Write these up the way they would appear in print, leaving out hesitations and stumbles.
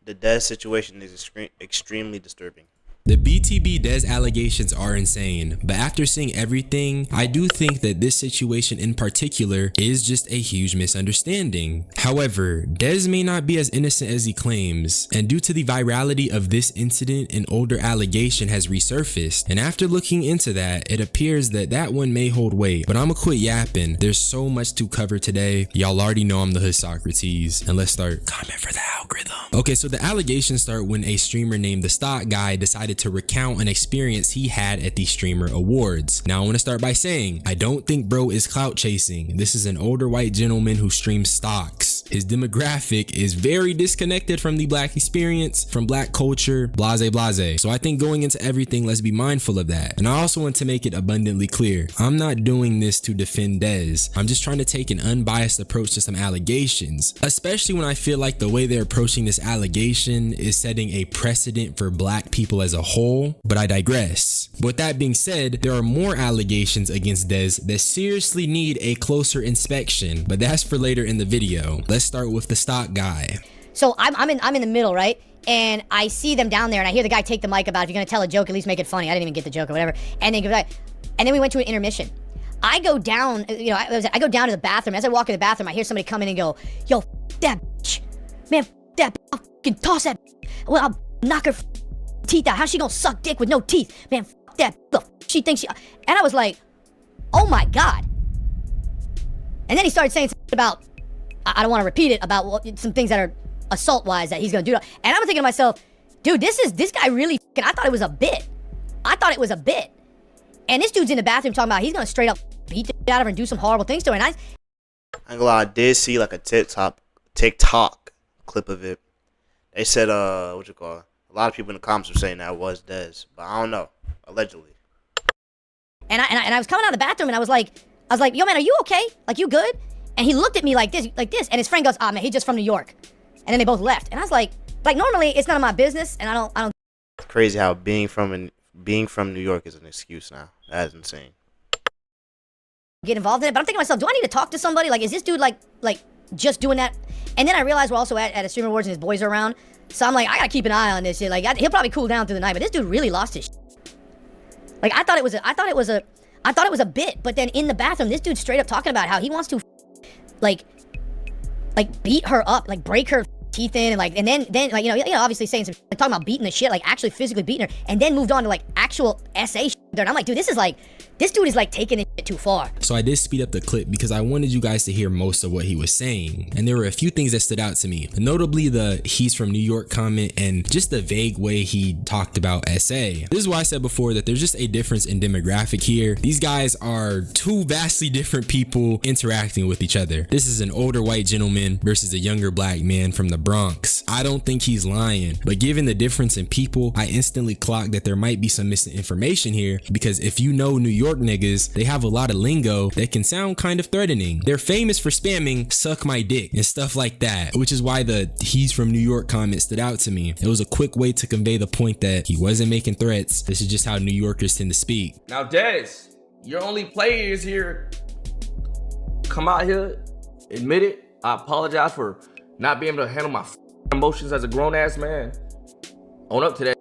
The Dezzz situation is extremely disturbing. The BTB Dezzz allegations are insane, but after seeing everything, I do think that this situation in particular is just a huge misunderstanding. However, Dezzz may not be as innocent as he claims, and due to the virality of this incident, an older allegation has resurfaced, and after looking into that, it appears that that one may hold weight. But I'ma quit yapping, there's so much to cover today. Y'all already know I'm the hood Socrates, and let's start. Comment for the algorithm. Okay, so the allegations start when a streamer named The Stock Guy decided to recount an experience he had at the Streamer Awards. Now I want to start by saying, I don't think bro is clout chasing. This is an older white gentleman who streams stocks. His demographic is very disconnected from the black experience, from black culture, blase blase. So I think going into everything, let's be mindful of that. And I also want to make it abundantly clear, I'm not doing this to defend Dezzz. I'm just trying to take an unbiased approach to some allegations, especially when I feel like the way they're approaching this allegation is setting a precedent for black people as a whole, but I digress. With that being said, there are more allegations against Dezzz that seriously need a closer inspection, but that's for later in the video. Let's start with The Stock Guy. So I'm in the middle, right? And I see them down there, and I hear the guy take the mic about, if you're gonna tell a joke, at least make it funny. I didn't even get the joke or whatever. And then we went to an intermission. I go down, I go down to the bathroom. As I walk in the bathroom, I hear somebody come in and go, "Yo, that bitch, man, that bitch, I'll fucking toss that bitch. Well, I'll knock her teeth out. How's she gonna suck dick with no teeth? Man, that she thinks she." And I was like, "Oh my god!" And then he started saying something about, I don't want to repeat it, about some things that are assault-wise that he's gonna do. And I'm thinking to myself, dude, this guy really. I thought it was a bit. And this dude's in the bathroom talking about he's gonna straight up beat the shit out of her and do some horrible things to her. And I ain't gonna lie, I did see like a TikTok clip of it. They said, what you call it? A lot of people in the comments were saying that was Dezzz, but I don't know. Allegedly. And I was coming out of the bathroom and I was like, "Yo, man, are you okay? Like, you good?" And he looked at me like this, and his friend goes, "Ah, man, he's just from New York." And then they both left. And I was like, normally it's none of my business, and I don't. It's crazy how being from New York is an excuse now. That is insane. Get involved in it, but I'm thinking to myself, do I need to talk to somebody? Like, is this dude like just doing that? And then I realized we're also at a Streamer Awards and his boys are around, so I'm like, I gotta keep an eye on this shit. Like, he'll probably cool down through the night, but this dude really lost his shit. Like, I thought it was a bit, but then in the bathroom, this dude straight up talking about how he wants to like beat her up, like break her teeth in, and then like, obviously saying some, talking about beating the shit, like actually physically beating her, and then moved on to like actual SA shit. And I'm like, dude, this dude is like taking it too far. So I did speed up the clip because I wanted you guys to hear most of what he was saying, and there were a few things that stood out to me, notably the "he's from New York" comment and just the vague way he talked about SA. This is why I said before that there's just a difference in demographic here. These guys are two vastly different people interacting with each other. This is an older white gentleman versus a younger black man from the Bronx. I don't think he's lying, but given the difference in people, I instantly clocked that there might be some missing information here, because if you know New York niggas, they have a lot of lingo that can sound kind of threatening. They're famous for spamming "suck my dick" and stuff like that, which is why the "he's from New York" comment stood out to me. It was a quick way to convey the point that he wasn't making threats. This is just how New Yorkers tend to speak. Now, Dezzz, your only players here, come out here, admit it. I apologize for not being able to handle my emotions as a grown-ass man. Own up to that.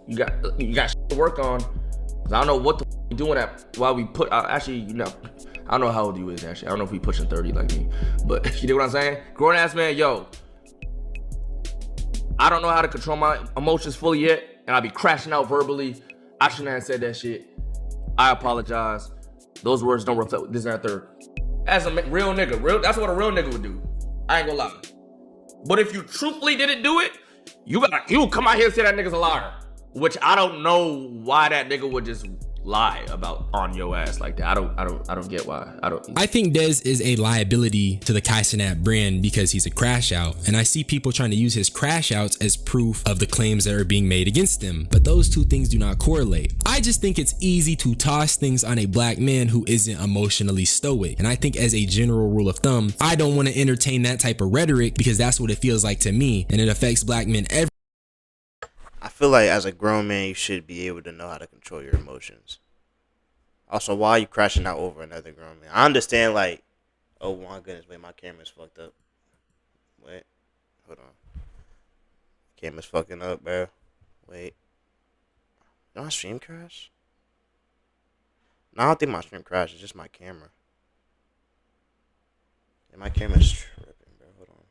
You got shit to work on. 'Cause I don't know what the you doing that while we put actually, I don't know how old you is actually. I don't know if he pushing 30 like me, but you know what I'm saying? Grown ass man, yo, I don't know how to control my emotions fully yet, and I be crashing out verbally. I shouldn't have said that shit. I apologize. Those words don't reflect this and that third. As a real nigga, that's what a real nigga would do. I ain't gonna lie. But if you truthfully didn't do it, you come out here and say that nigga's a liar. Which I don't know why that nigga would just lie about on your ass like that. I don't get why. I think Dezzz is a liability to the Kai Cenat brand because he's a crash out, and I see people trying to use his crash outs as proof of the claims that are being made against him, but those two things do not correlate. I just think it's easy to toss things on a black man who isn't emotionally stoic, and I think as a general rule of thumb, I don't want to entertain that type of rhetoric because that's what it feels like to me, and it affects black men every. I feel like as a grown man, you should be able to know how to control your emotions. Also, why are you crashing out over another grown man? I understand, like, oh my goodness, wait, my camera's fucked up. Wait, hold on. Camera's fucking up, bro. Wait. Did my stream crash? No, I don't think my stream crashed. It's just my camera. Yeah, my camera's tripping, bro. Hold on.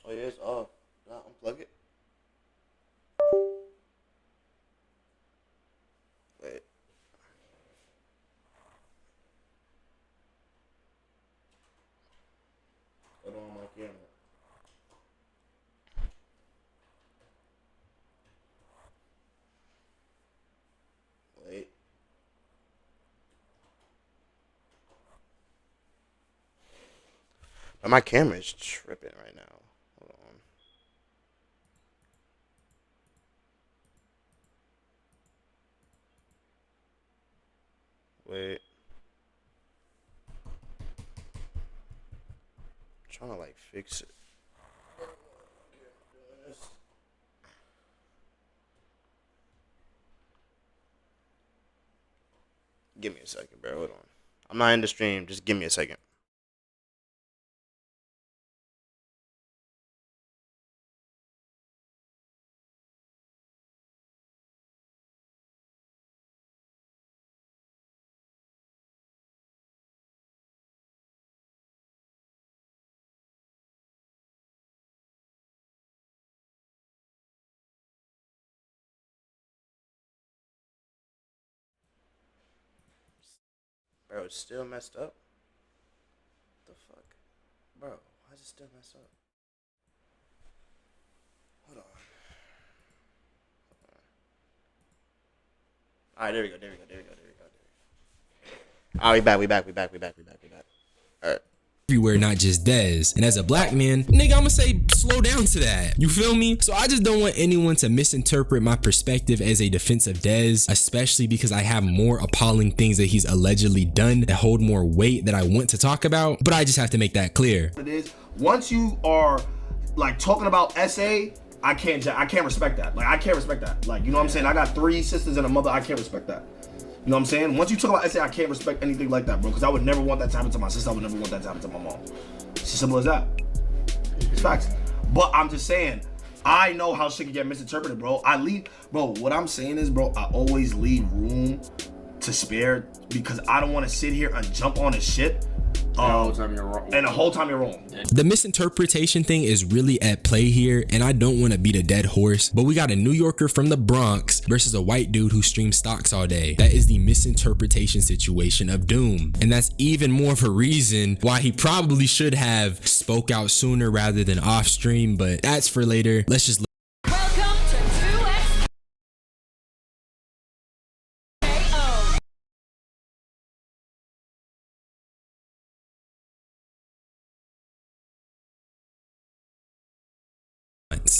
Oh, yeah, it's off. Did I unplug it? Wait. Hold on, my camera. Wait. But my camera is tripping right now. Hold on. Wait. I'm trying to like fix it. Give me a second, bro. Hold on. I'm not in the stream. Just give me a second. Bro, it's still messed up. What the fuck? Bro, why is it still messed up? Hold on. Alright, there we go. Alright, we back. Alright. Everywhere, not just Dezzz. And as a black man, nigga, I'ma say slow down to that. You feel me? So I just don't want anyone to misinterpret my perspective as a defense of Dezzz, especially because I have more appalling things that he's allegedly done that hold more weight that I want to talk about. But I just have to make that clear. It is once you are like talking about SA, I can't respect that. Like I can't respect that. Like, you know what I'm saying? I got 3 sisters and a mother. I can't respect that. You know what I'm saying? Once you talk about SA, I can't respect anything like that, bro. Because I would never want that to happen to my sister. I would never want that to happen to my mom. It's as simple as that. It's facts. But I'm just saying, I know how shit can get misinterpreted, bro. What I'm saying is, bro, I always leave room to spare because I don't want to sit here and jump on his shit. The whole time you're wrong. And the whole time you're wrong. The misinterpretation thing is really at play here, and I don't want to beat a dead horse, but we got a New Yorker from the Bronx versus a white dude who streams stocks all day. That is the misinterpretation situation of Doom. And that's even more of a reason why he probably should have spoke out sooner rather than off stream, but that's for later. Let's just Welcome to 2X.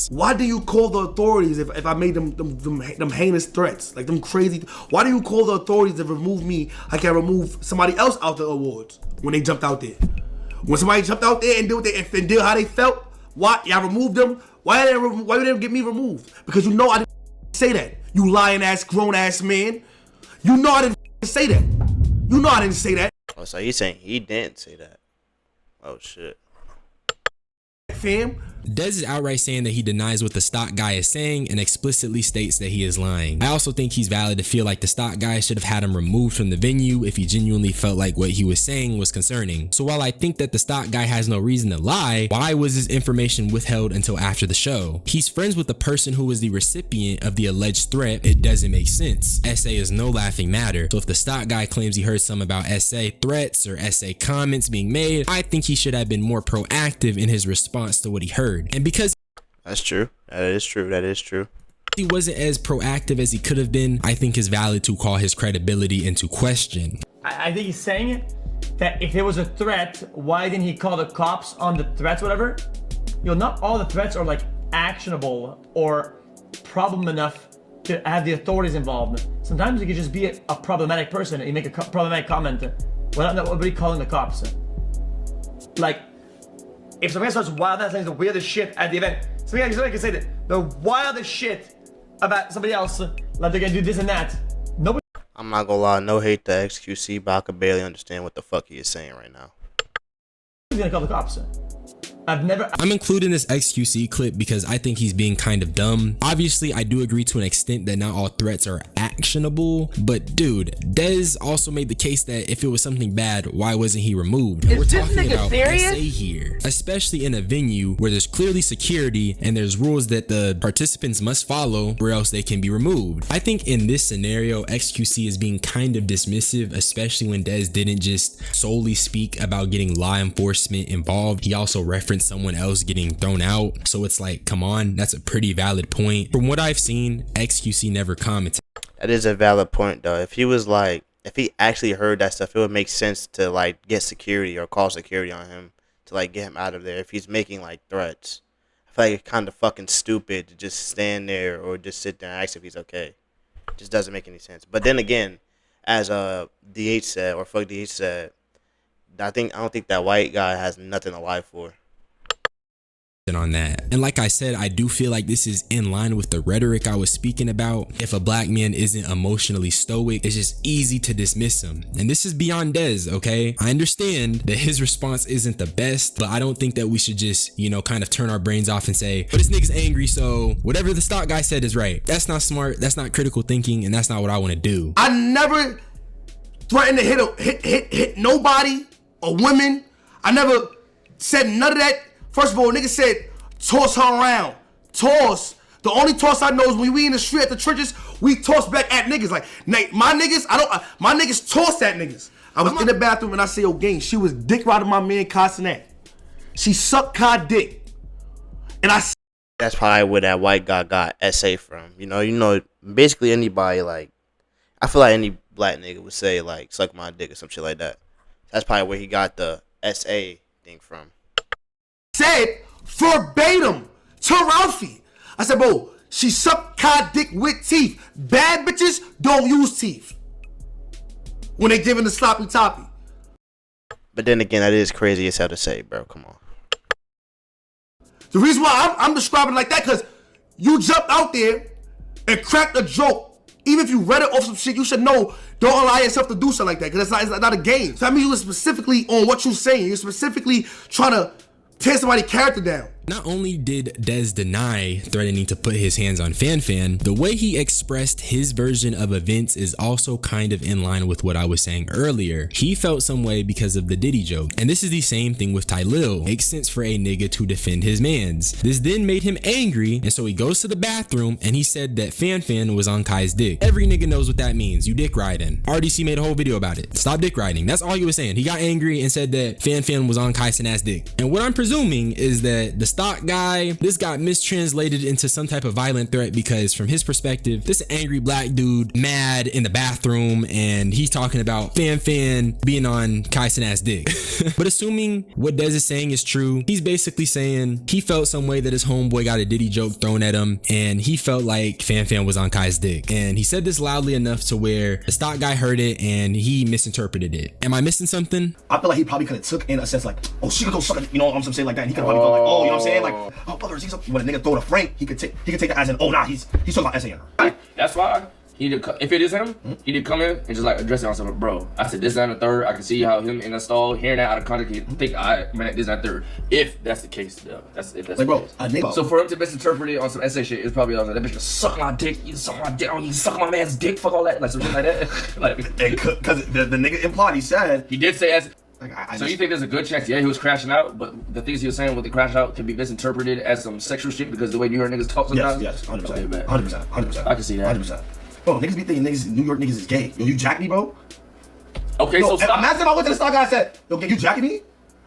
Why do you call the authorities if I made them heinous threats, like them crazy? Why do you call the authorities to remove me like I remove somebody else out the awards when they jumped out there? When somebody jumped out there and did how they felt, why y'all removed them? Why didn't get me removed? Because you know I didn't say that. You lying ass grown ass man. You know I didn't say that. You know I didn't say that. Oh, so he's saying he didn't say that. Oh shit. Fam. Dezzz is outright saying that he denies what the stock guy is saying and explicitly states that he is lying. I also think he's valid to feel like the stock guy should have had him removed from the venue if he genuinely felt like what he was saying was concerning. So while I think that the stock guy has no reason to lie, why was his information withheld until after the show? He's friends with the person who was the recipient of the alleged threat. It doesn't make sense. SA is no laughing matter. So if the stock guy claims he heard some about SA threats or SA comments being made, I think he should have been more proactive in his response to what he heard. And because That's true. That is true. he wasn't as proactive as he could have been, I think it's valid to call his credibility into question. I think he's saying that if there was a threat, why didn't he call the cops on the threats, whatever? You know, not all the threats are like actionable or problem enough to have the authorities involved. Sometimes you could just be a problematic person and you make a problematic comment. What are you calling the cops? Like, if somebody starts saying the weirdest shit at the event, somebody can say that the wildest shit about somebody else, like they're gonna do this and that. Nobody. I'm not gonna lie, no hate to XQC, but I could barely understand what the fuck he is saying right now. He's gonna call the cops. I've never. I'm including this XQC clip because I think he's being kind of dumb. Obviously, I do agree to an extent that not all threats are actionable, but dude, Dezzz also made the case that if it was something bad, why wasn't he removed? And we're talking about SA here, especially in a venue where there's clearly security and there's rules that the participants must follow or else they can be removed. I think in this scenario, XQC is being kind of dismissive, especially when Dezzz didn't just solely speak about getting law enforcement involved. He also referenced someone else getting thrown out. So it's like, come on, that's a pretty valid point. From what I've seen, XQC never commented. That is a valid point though. If he actually heard that stuff, it would make sense to like get security or call security on him to like get him out of there. If he's making like threats, I feel like it's kind of fucking stupid to just stand there or just sit there and ask if he's okay. It just doesn't make any sense. But then again, as DH said, or fuck DH said, I don't think that white guy has nothing to lie for. On that. And like I said, I do feel like this is in line with the rhetoric I was speaking about. If a black man isn't emotionally stoic, it's just easy to dismiss him. And this is beyond Dezzz, okay? I understand that his response isn't the best, but I don't think that we should just, you know, kind of turn our brains off and say, but this nigga's angry, so whatever the stock guy said is right. That's not smart, that's not critical thinking, and that's not what I want to do. I never threatened to hit nobody or women. I never said none of that. First of all, nigga said, toss her around. Toss. The only toss I know is when we in the street at the churches, we toss back at niggas. Like, my niggas, my niggas toss at niggas. I was in the bathroom and I say, yo, gang, she was dick riding my man Castanet. She sucked Kai dick. And that's probably where that white guy got SA from. You know, basically anybody, like, I feel like any black nigga would say, like, suck my dick or some shit like that. That's probably where he got the SA thing from. Said verbatim to Ralphie. I said, bro, she sucked Kai dick with teeth. Bad bitches don't use teeth when they giving the sloppy toppy. But then again, that is crazy as hell to say, bro. Come on. The reason why I'm describing it like that, because you jumped out there and cracked a joke. Even if you read it off some shit, you should know, don't allow yourself to do something like that, because it's not a game. So that means you were specifically on what you're saying. You're specifically trying to tear somebody's character down. Not only did Dezzz deny threatening to put his hands on Fan, the way he expressed his version of events is also kind of in line with what I was saying earlier. He felt some way because of the Diddy joke. And this is the same thing with Tylil. Makes sense for a nigga to defend his mans. This then made him angry, and so he goes to the bathroom and he said that Fan was on Kai's dick. Every nigga knows what that means. You dick riding. RDC made a whole video about it. Stop dick riding. That's all he was saying. He got angry and said that Fan was on Kai Cenat's dick. And what I'm presuming is that the stock guy, this got mistranslated into some type of violent threat, because from his perspective, this angry black dude mad in the bathroom and he's talking about Fan being on Kai Cenat's dick. But assuming what Dezzz is saying is true, he's basically saying he felt some way that his homeboy got a Diddy joke thrown at him and he felt like Fan was on Kai's dick. And he said this loudly enough to where the stock guy heard it and he misinterpreted it. Am I missing something? I feel like he probably could have took in a sense like, oh, she could go suck it, you know what I'm saying, like that. And he could have probably felt like, oh, you know what I'm saying, like, oh, brother, when a nigga throw the Frank, he could take it as an, oh, nah, he's talking about SAN. That's why if it is him, he did come in and just like address it on something, bro. I said this, that, and the third. I can see how him in the stall hearing that out of context, he think I meant this, that, and third. If that's the case, though, that's like, bro, a nigga. So for him to misinterpret it on some SA shit, it's probably like, that bitch just suck my dick. You suck my dick. Oh, you suck my man's dick. Fuck all that, like some shit like that. Like, because the nigga implied, he said he did say as. Like, so you think there's a good chance, yeah, he was crashing out, but the things he was saying with the crash out can be misinterpreted as some sexual shit because the way New York niggas talk sometimes? Yes, 100%. Okay, 100%. I can see that. 100%. Bro, niggas be thinking New York niggas is gay. Yo, you jack me, bro? Okay, yo, so stop. Imagine if I went to the stock guy and said, yo, you jacking me?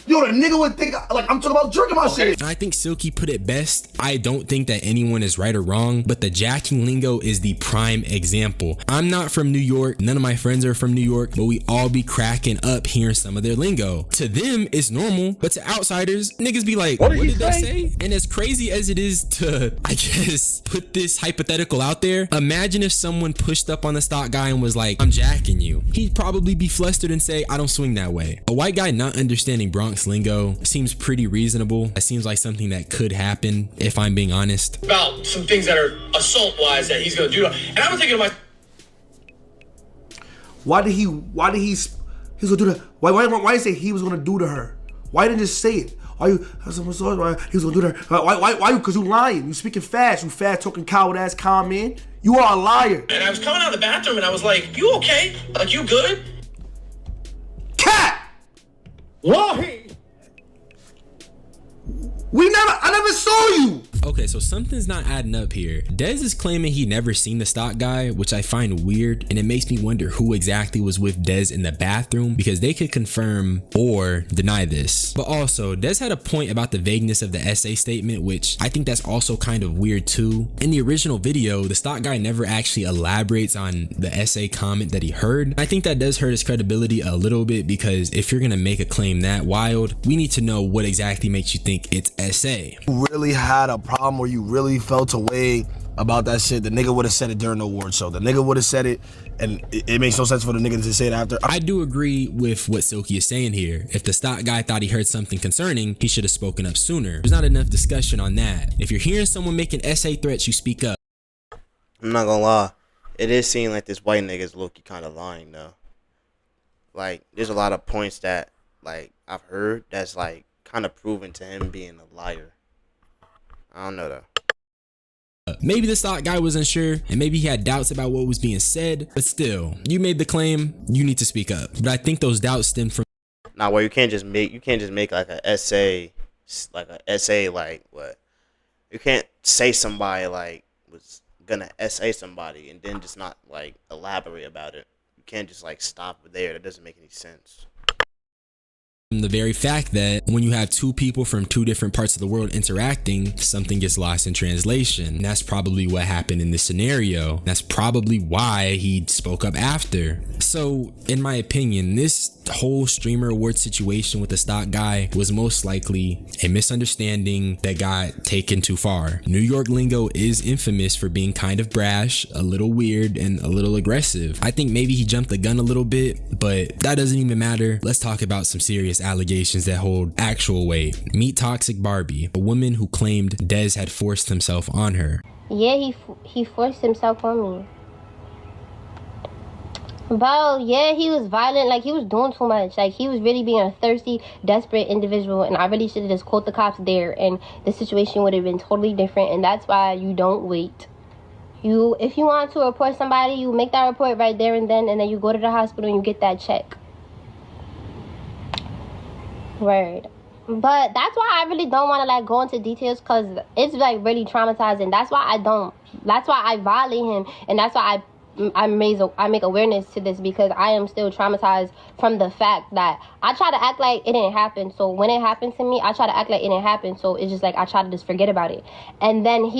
Yo, the nigga would think like I'm talking about jerking my shit. I think Silky put it best. I don't think that anyone is right or wrong, but the jacking lingo is the prime example. I'm not from New York. None of my friends are from New York, but we all be cracking up hearing some of their lingo. To them, it's normal, but to outsiders, niggas be like, what did that say? And as crazy as it is to, I guess, put this hypothetical out there, imagine if someone pushed up on the stock guy and was like, I'm jacking you. He'd probably be flustered and say, I don't swing that way. A white guy not understanding Bronx lingo seems pretty reasonable. It seems like something that could happen, if I'm being honest. About some things that are assault-wise that he's gonna do. And I'm thinking to myself, why did he gonna do that? Why did he say he was gonna do to her? Why didn't he just say it? Why you? That's a massage. Why he was gonna do that? Why you? Cause you lying. You speaking fast. You fast talking coward ass con man. You are a liar. And I was coming out of the bathroom and I was like, you okay? Like, you good? Cat. Wahi! I never saw you. Okay, so something's not adding up here. Dezzz is claiming he never seen the stock guy, which I find weird, and it makes me wonder who exactly was with Dezzz in the bathroom, because they could confirm or deny this. But also, Dezzz had a point about the vagueness of the essay statement, which I think that's also kind of weird too. In the original video, the stock guy never actually elaborates on the essay comment that he heard. I think that does hurt his credibility a little bit, because if you're gonna make a claim that wild, we need to know what exactly makes you think it's essay. You really had a problem where you really felt a way about that shit, the nigga would have said it during the award show. The nigga would have said it, and it makes no sense for the nigga to say it after. I do agree with what Silky is saying here. If the stock guy thought he heard something concerning, he should have spoken up sooner. There's not enough discussion on that. If you're hearing someone making essay threats, you speak up. I'm not gonna lie, it is seeming like this white nigga's low-key kind of lying though. Like, there's a lot of points that like I've heard that's like kind of proven to him being a liar. I don't know though. Maybe the stock guy was unsure, and maybe he had doubts about what was being said, but still, you made the claim, you need to speak up. But I think those doubts stem from Now, where you can't just make like an essay, like what? You can't say somebody like was gonna essay somebody and then just not like elaborate about it. You can't just like stop there. That doesn't make any sense. the very fact that when you have two people from two different parts of the world interacting, something gets lost in translation. And that's probably what happened in this scenario. That's probably why he spoke up after. So, in my opinion, this whole streamer award situation with the stock guy was most likely a misunderstanding that got taken too far. New York lingo is infamous for being kind of brash, a little weird, and a little aggressive. I think maybe he jumped the gun a little bit, but that doesn't even matter. Let's talk about some serious allegations that hold actual weight. Meet Toxic Barbie, a woman who claimed Dezzz had forced himself on her. Yeah, he forced himself on me. Bro, yeah, he was violent. Like, he was doing too much. Like, he was really being a thirsty, desperate individual. And I really should have just called the cops there. And the situation would have been totally different. And that's why you don't wait. If you want to report somebody, you make that report right there and then you go to the hospital and you get that check. Word. But that's why I really don't want to, like, go into details, because it's, like, really traumatizing. That's why I violate him. And that's why I make awareness to this, because I am still traumatized from the fact that I try to act like it didn't happen. So when it happened to me, I try to act like it didn't happen. So it's just like I try to just forget about it. And then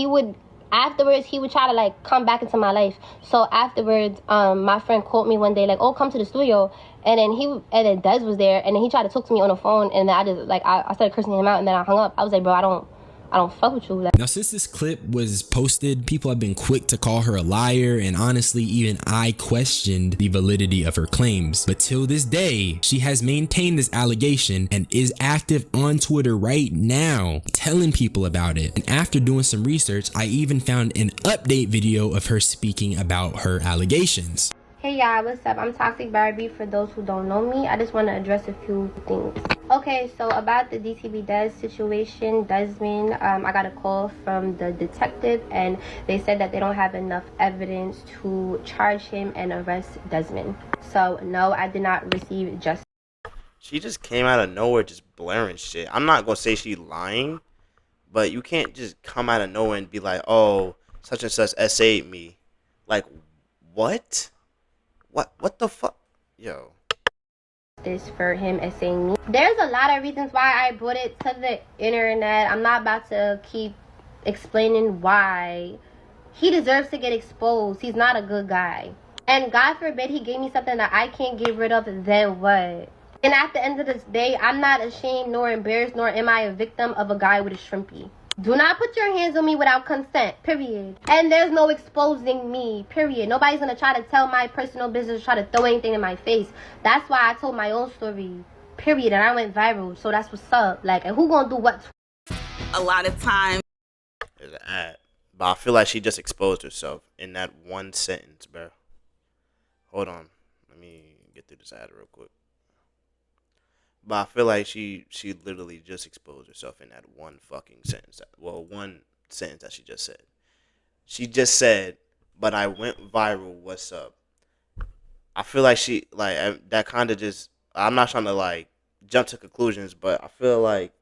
afterwards he would try to, like, come back into my life. So afterwards, my friend called me one day, like, oh, come to the studio. And then Dezzz was there, and then he tried to talk to me on the phone, and then I just, like, I started cursing him out, and then I hung up. I was like, bro, I don't fuck with you. Now, since this clip was posted, people have been quick to call her a liar, and honestly, even I questioned the validity of her claims. But till this day, she has maintained this allegation and is active on Twitter right now, telling people about it. And after doing some research, I even found an update video of her speaking about her allegations. Hey y'all, what's up? I'm Toxic Barbie. For those who don't know me, I just want to address a few things. Okay, so about the DTB Dezzz situation, Desmond, I got a call from the detective, and they said that they don't have enough evidence to charge him and arrest Desmond. So no, I did not receive justice. She just came out of nowhere just blaring shit. I'm not gonna say she lying, but you can't just come out of nowhere and be like, oh, such and such essayed me. Like, what? What the fuck? Yo. This for him essaying me. There's a lot of reasons why I brought it to the internet. I'm not about to keep explaining why. He deserves to get exposed. He's not a good guy. And God forbid he gave me something that I can't get rid of, then what? And at the end of this day, I'm not ashamed nor embarrassed, nor am I a victim of a guy with a shrimpy. Do not put your hands on me without consent, period. And there's no exposing me, period. Nobody's gonna try to tell my personal business, try to throw anything in my face. That's why I told my own story, period. And I went viral, so that's what's up. Like, and who gonna do what? A lot of times. There's an ad. But I feel like she just exposed herself in that one sentence, bro. Hold on. Let me get through this ad real quick. But I feel like she literally just exposed herself in that one fucking sentence. One sentence that she just said. She just said, "But I went viral. What's up?" I feel like she like that kind of just. I'm not trying to like jump to conclusions, but I feel like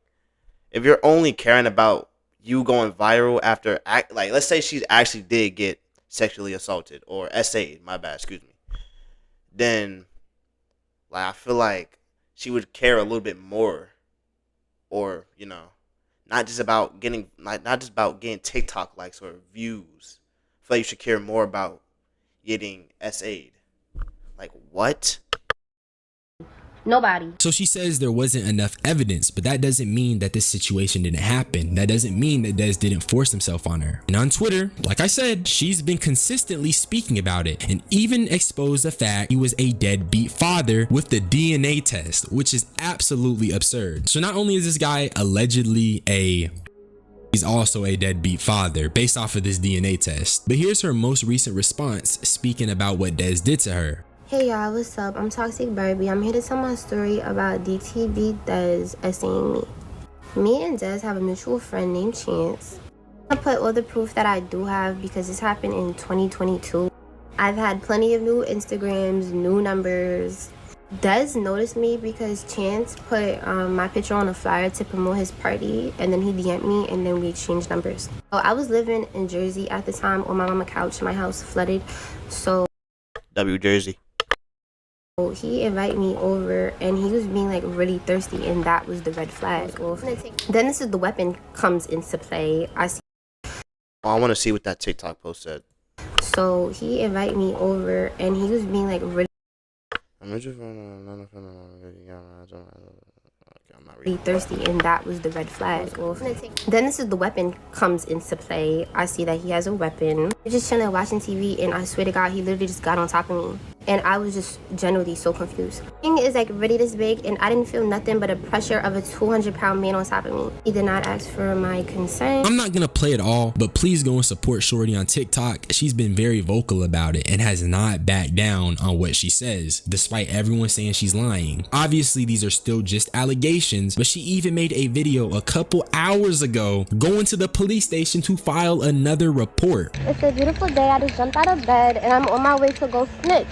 if you're only caring about you going viral after like let's say she actually did get sexually assaulted or SA'd, my bad, excuse me, then like I feel like she would care a little bit more, or not just about getting TikTok likes or views. I feel like you should care more about getting SA'd. Like what? Nobody. So she says there wasn't enough evidence, but that doesn't mean that this situation didn't happen. That doesn't mean that Dezzz didn't force himself on her. And on Twitter, like I said, she's been consistently speaking about it and even exposed the fact he was a deadbeat father with the DNA test, which is absolutely absurd. So not only is this guy allegedly he's also a deadbeat father based off of this DNA test. But here's her most recent response speaking about what Dezzz did to her. Hey y'all, what's up? I'm Toxic Barbie. I'm here to tell my story about DTB Dezzz essaying me. Me and Dezzz have a mutual friend named Chance. I put all the proof that I do have because this happened in 2022. I've had plenty of new Instagrams, new numbers. Dezzz noticed me because Chance put my picture on a flyer to promote his party, and then he DM'd me and then we exchanged numbers. So I was living in Jersey at the time on my mama's couch. My house flooded, so Jersey. He invited me over and he was being like really thirsty, and that was the red flag. Then this is the weapon comes into play. I want to see what that TikTok post said. So he invited me over and he was being like really thirsty, and that was the red flag. Then this is the weapon comes into play. I see that he has a weapon. We're just chilling watching TV, and I swear to God, he literally just got on top of me. And I was just generally so confused. Thing is like really this big, and I didn't feel nothing but a pressure of a 200-pound man on top of me. He did not ask for my consent. I'm not gonna play it all, but please go and support Shorty on TikTok. She's been very vocal about it and has not backed down on what she says, despite everyone saying she's lying. Obviously, these are still just allegations, but she even made a video a couple hours ago going to the police station to file another report. It's a beautiful day. I just jumped out of bed and I'm on my way to go snitch.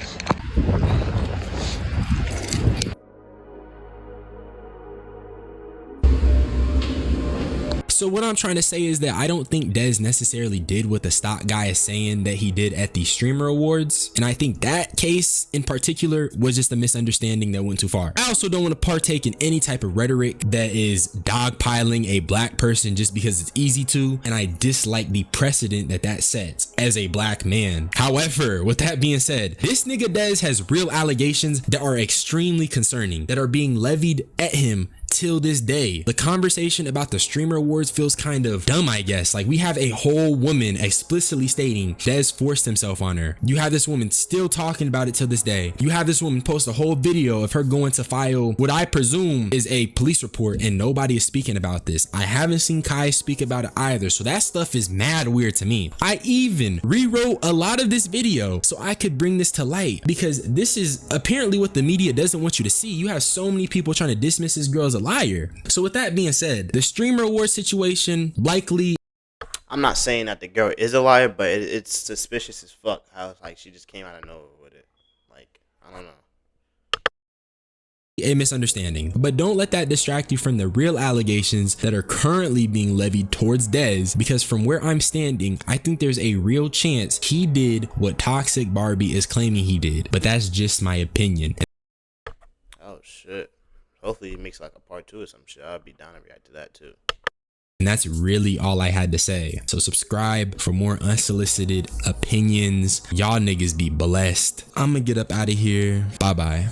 So what I'm trying to say is that I don't think Dezzz necessarily did what the stock guy is saying that he did at the streamer awards. And I think that case in particular was just a misunderstanding that went too far. I also don't want to partake in any type of rhetoric that is dogpiling a black person just because it's easy to. And I dislike the precedent that sets as a black man. However, with that being said, this nigga Dezzz has real allegations that are extremely concerning that are being levied at him till this day. The conversation about the streamer awards feels kind of dumb, I guess. Like, we have a whole woman explicitly stating Dezzz forced himself on her. You have this woman still talking about it till this day. You have this woman post a whole video of her going to file what I presume is a police report, and nobody is speaking about this. I haven't seen Kai speak about it either, so that stuff is mad weird to me. I even rewrote a lot of this video so I could bring this to light, because this is apparently what the media doesn't want you to see. You have so many people trying to dismiss this girl as a liar. So with that being said, the streamer award situation likely, I'm not saying that the girl is a liar, but it's suspicious as fuck how like she just came out of nowhere with it. Like, I don't know. A misunderstanding, but don't let that distract you from the real allegations that are currently being levied towards Dezzz, because from where I'm standing, I think there's a real chance he did what Toxic Barbie is claiming he did, but that's just my opinion. Oh shit. Hopefully he makes like a part 2 or some shit. I'll be down to react to that too. And that's really all I had to say. So subscribe for more unsolicited opinions. Y'all niggas be blessed. I'm gonna get up out of here. Bye bye.